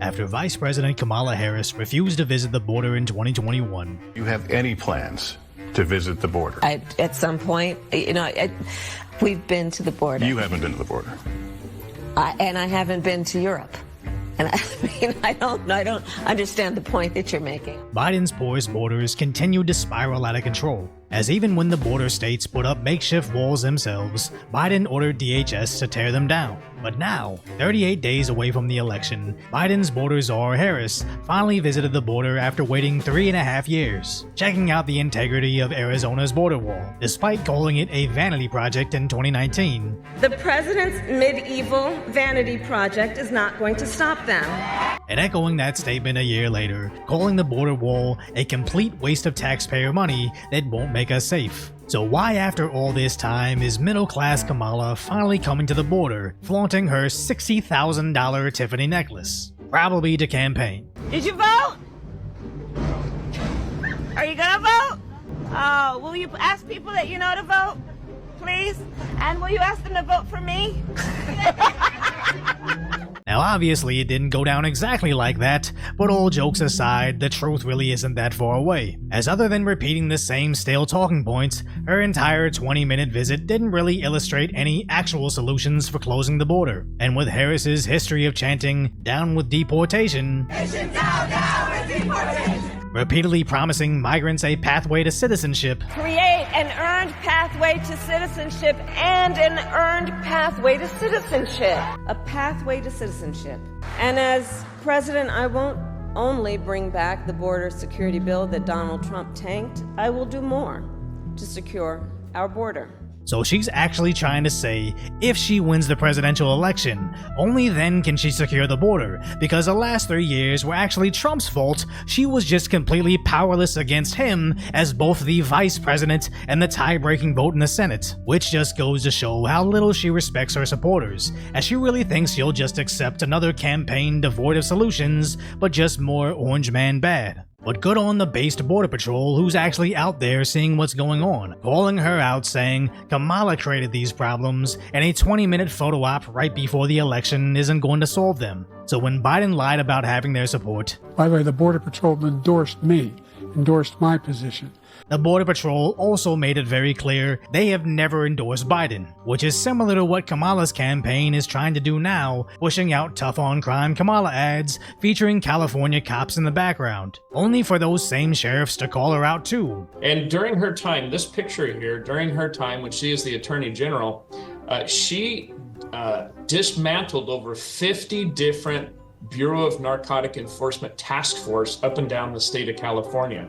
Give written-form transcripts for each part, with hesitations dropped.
after Vice President Kamala Harris refused to visit the border in 2021. You have any plans to visit the border? At some point, we've been to the border. You haven't been to the border. And I haven't been to Europe. And I don't understand the point that you're making. Biden's porous borders continued to spiral out of control, as even when the border states put up makeshift walls themselves, Biden ordered DHS to tear them down. But now, 38 days away from the election, Biden's border czar Harris finally visited the border after waiting 3.5 years, checking out the integrity of Arizona's border wall, despite calling it a vanity project in 2019. The president's medieval vanity project is not going to stop them. And echoing that statement a year later, calling the border wall a complete waste of taxpayer money that won't make us safe. So why after all this time is middle-class Kamala finally coming to the border, flaunting her $60,000 Tiffany necklace? Probably to campaign. Did you vote? Are you gonna vote? Oh, will you ask people that you know to vote, please? And will you ask them to vote for me? Now obviously it didn't go down exactly like that, but all jokes aside, the truth really isn't that far away, as other than repeating the same stale talking points, her entire 20-minute visit didn't really illustrate any actual solutions for closing the border. And with Harris's history of chanting, "Down with deportation," down with deportation, repeatedly promising migrants a pathway to citizenship, Create an earned pathway to citizenship and an earned pathway to citizenship. A pathway to citizenship. And as president, I won't only bring back the border security bill that Donald Trump tanked, I will do more to secure our border. So she's actually trying to say, if she wins the presidential election, only then can she secure the border, because the last 3 years were actually Trump's fault. She was just completely powerless against him as both the vice president and the tie-breaking vote in the Senate, which just goes to show how little she respects her supporters, as she really thinks she'll just accept another campaign devoid of solutions, but just more orange man bad. But good on the based Border Patrol who's actually out there seeing what's going on, calling her out saying Kamala created these problems and a 20-minute photo op right before the election isn't going to solve them. So when Biden lied about having their support, by the way, the Border Patrol endorsed me, endorsed my position. The Border Patrol also made it very clear they have never endorsed Biden, which is similar to what Kamala's campaign is trying to do now, pushing out tough-on-crime Kamala ads featuring California cops in the background, only for those same sheriffs to call her out too. And during her time, this picture here, during her time when she is the Attorney General, she dismantled over 50 different Bureau of Narcotic Enforcement task force up and down the state of California.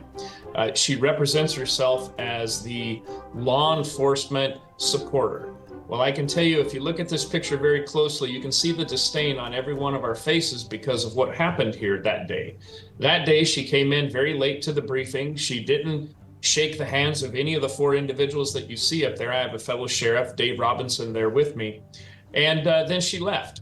She represents herself as the law enforcement supporter. Well, I can tell you, if you look at this picture very closely, you can see the disdain on every one of our faces because of what happened here that day. That day, she came in very late to the briefing. She didn't shake the hands of any of the 4 individuals that you see up there. I have a fellow sheriff, Dave Robinson, there with me. And then she left.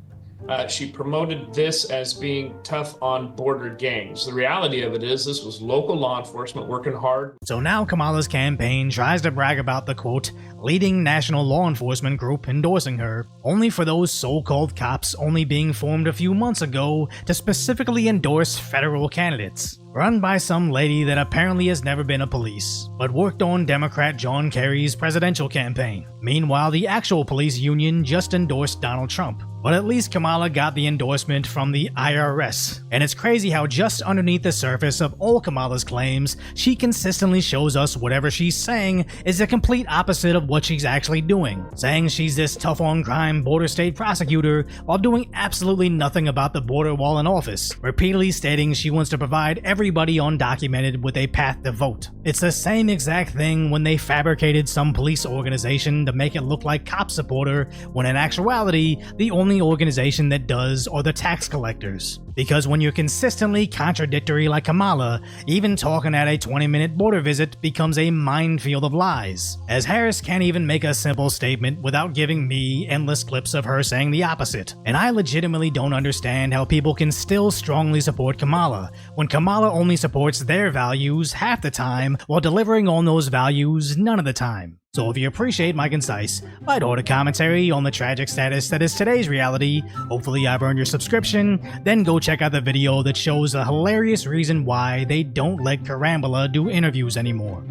She promoted this as being tough on border gangs. The reality of it is this was local law enforcement working hard. So now Kamala's campaign tries to brag about the, quote, leading national law enforcement group endorsing her, only for those so-called cops only being formed a few months ago to specifically endorse federal candidates, run by some lady that apparently has never been a police, but worked on Democrat John Kerry's presidential campaign. Meanwhile, the actual police union just endorsed Donald Trump. But at least Kamala got the endorsement from the IRS. And it's crazy how just underneath the surface of all Kamala's claims, she consistently shows us whatever she's saying is the complete opposite of what she's actually doing. Saying she's this tough-on-crime border state prosecutor while doing absolutely nothing about the border wall in office, repeatedly stating she wants to provide everybody undocumented with a path to vote. It's the same exact thing when they fabricated some police organization to make it look like cop supporter, when in actuality, the only organization that does are the tax collectors. Because when you're consistently contradictory like Kamala, even talking at a 20-minute border visit becomes a minefield of lies, as Harris can't even make a simple statement without giving me endless clips of her saying the opposite. And I legitimately don't understand how people can still strongly support Kamala, when Kamala only supports their values half the time while delivering on those values none of the time. So if you appreciate my concise, lighthearted commentary on the tragic status that is today's reality, hopefully I've earned your subscription, then go check out the video that shows a hilarious reason why they don't let Carambola do interviews anymore.